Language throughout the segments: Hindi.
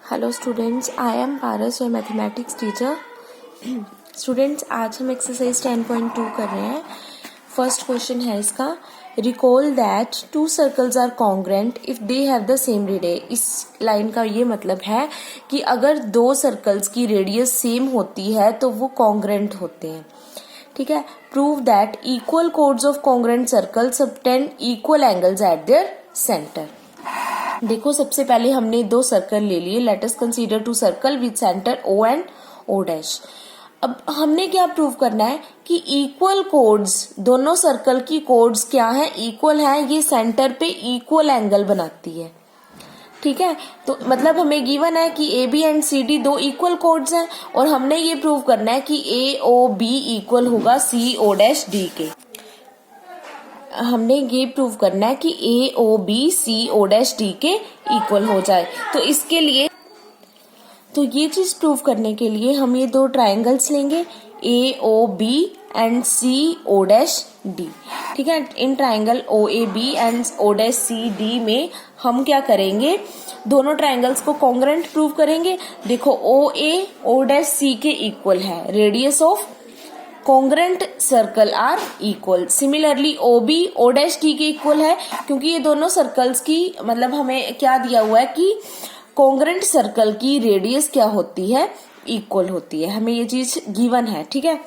Hello students, I am Paras, your mathematics teacher. Students, आज हम एक्सरसाइज 10.2 कर रहे हैं। फर्स्ट क्वेश्चन है इसका, recall that two circles are congruent if they have the same radius. इस लाइन का ये मतलब है कि अगर दो सर्कल्स की रेडियस सेम होती है तो वो कॉन्ग्रेंट होते हैं। ठीक है। Prove that equal chords of congruent circle subtend equal angles at their centre. देखो, सबसे पहले हमने दो सर्कल ले लिए। Let us consider two circle with centre O and O dash. अब हमने क्या प्रूव करना है कि इक्वल कोड्स, दोनों सर्कल की कोड्स क्या है, इक्वल है, ये सेंटर पे इक्वल एंगल बनाती है। ठीक है, तो मतलब हमें गिवन है कि AB एंड CD दो इक्वल कोड्स हैं और हमने ये प्रूव करना है कि AOB इक्वल होगा CO डैश D के। हमने ये प्रूव करना है कि AOB CO डैश D के इक्वल हो जाए। तो इसके लिए, तो ये चीज प्रूव करने के लिए हम ये दो ट्रायंगल्स लेंगे, AOB and CO dash D। ठीक है, in triangle OAB and O dash CD में हम क्या करेंगे, दोनों ट्रायंगल्स को कॉन्ग्रेंट प्रूव करेंगे। देखो, OA O डैश C के इक्वल है, radius of congruent circle are equal. Similarly OB O dash D के इक्वल है, क्योंकि ये दोनों सर्कल्स की, मतलब हमें क्या दिया हुआ है कि कॉन्ग्रेंट सर्कल की रेडियस क्या होती है, इक्वल होती है। हमें ये चीज गिवन है। ठीक है,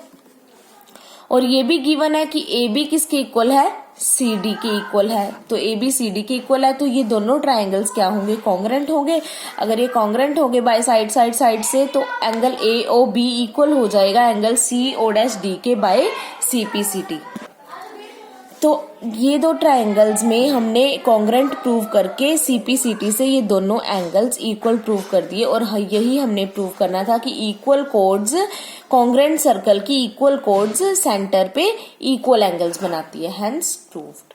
और ये भी गिवन है कि AB किसके इक्वल है, CD के इक्वल है। तो AB CD के इक्वल है, तो ये दोनों ट्रायंगल्स क्या होंगे, कॉन्ग्रेंट होंगे। अगर ये कॉन्ग्रेंट होंगे बाय साइड से, तो एंगल AOB इक्वल हो जाएगा एंगल CO डैश D के बाय CPCT। तो ये दो ट्रायंगल्स में हमने कॉन्ग्रेंट प्रूव करके CPCT से ये दोनों एंगल्स इक्वल प्रूव कर दिए। और यही हमने प्रूव करना था कि इक्वल कोड्स, कॉन्ग्रेंट सर्कल की इक्वल कोड्स सेंटर पे इक्वल एंगल्स बनाती है, हेंस प्रूव्ड।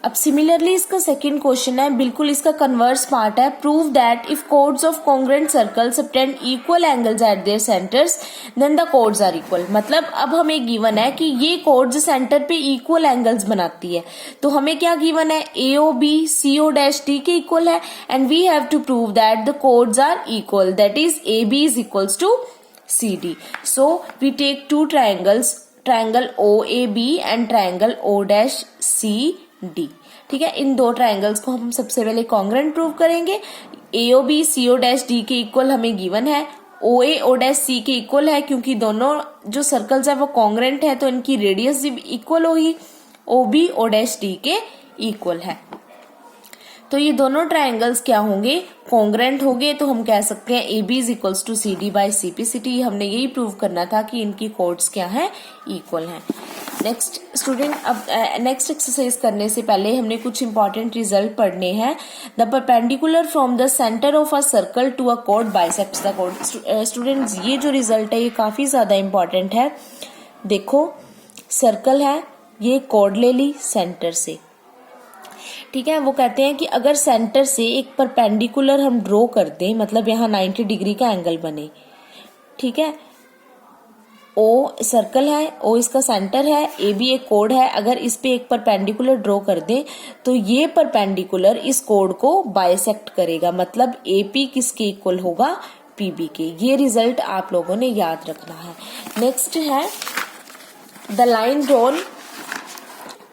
अब सिमिलरली इसका सेकंड क्वेश्चन है, बिल्कुल इसका कन्वर्स पार्ट है। Prove that if chords of congruent circle subtend equal angles at their centres then the chords are equal. मतलब अब हमें गिवन है कि ये कोड्स सेंटर पे इक्वल एंगल्स बनाती है। तो हमें क्या गिवन है, AOB CO डैश D के इक्वल है and we have to prove that the chords are equal, that is AB is equals to CD। So we take two triangles, triangle OAB and triangle O dash CD। ठीक है, इन दो ट्रायंगल्स को हम सबसे पहले कॉन्ग्रेंट प्रूव करेंगे। AOB CO डैश D के इक्वल हमें गिवन है, OA O डैश C के इक्वल है, क्योंकि दोनों जो सर्कल्स है वो कॉन्ग्रेंट है, तो इनकी रेडियस भी इक्वल होगी, OB O डैश D के इक्वल है। तो ये दोनों ट्रायंगल्स क्या होंगे, कॉन्ग्रेंट होंगे। तो हम कह सकते हैं AB is equals to CD by CPCT। हमने यही प्रूव करना था कि इनकी कोड्स क्या है, इक्वल हैं। नेक्स्ट स्टूडेंट, अब नेक्स्ट एक्सरसाइज करने से पहले हमने कुछ इंपॉर्टेंट रिजल्ट पढ़ने हैं। The perpendicular from the centre of a circle to a code bisects the code. Students, ये जो रिजल्ट है ये काफी ज्यादा इंपॉर्टेंट है। देखो, सर्कल है, ये कोड ले ली सेंटर से। ठीक है, वो कहते हैं कि अगर सेंटर से एक परपेंडिकुलर हम ड्रॉ कर दें, मतलब यहाँ 90 डिग्री का एंगल बने। ठीक है, O सर्कल है, O इसका सेंटर है, AB एक कोड है। अगर इस पे एक परपेंडिकुलर ड्रॉ कर दें तो ये परपेंडिकुलर इस कोड को बाइसेक्ट करेगा, मतलब AP किसके इक्वल होगा, PB के। ये रिजल्ट आप लोगों ने याद रखना है। नेक्स्ट है, the line drawn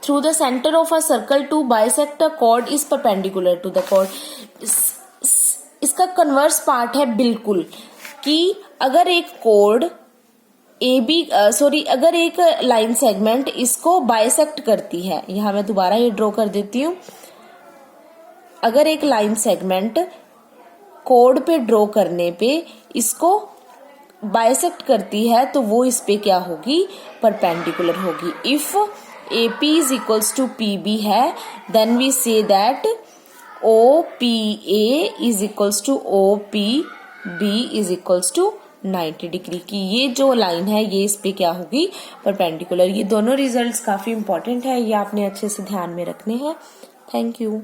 through the centre of a circle to bisect a code is perpendicular to the code. इसका कन्वर्स पार्ट है बिल्कुल, कि अगर एक कोड अगर एक लाइन सेगमेंट इसको बाइसेक्ट करती है, यहां मैं दोबारा ये ड्रॉ कर देती हूं। अगर एक लाइन सेगमेंट कोड पे ड्रॉ करने पे इसको बाइसेक्ट करती है तो वो इस पे क्या होगी, परपेंडिकुलर होगी। If AP is equals to PB है, then we say that OPA is equals to OPB is equals to 90 degree की ये जो लाइन है ये इस पे क्या होगी, परपेंडिकुलर। ये दोनों रिजल्ट्स काफी इंपॉर्टेंट है, ये आपने अच्छे से ध्यान में रखने हैं। Thank you.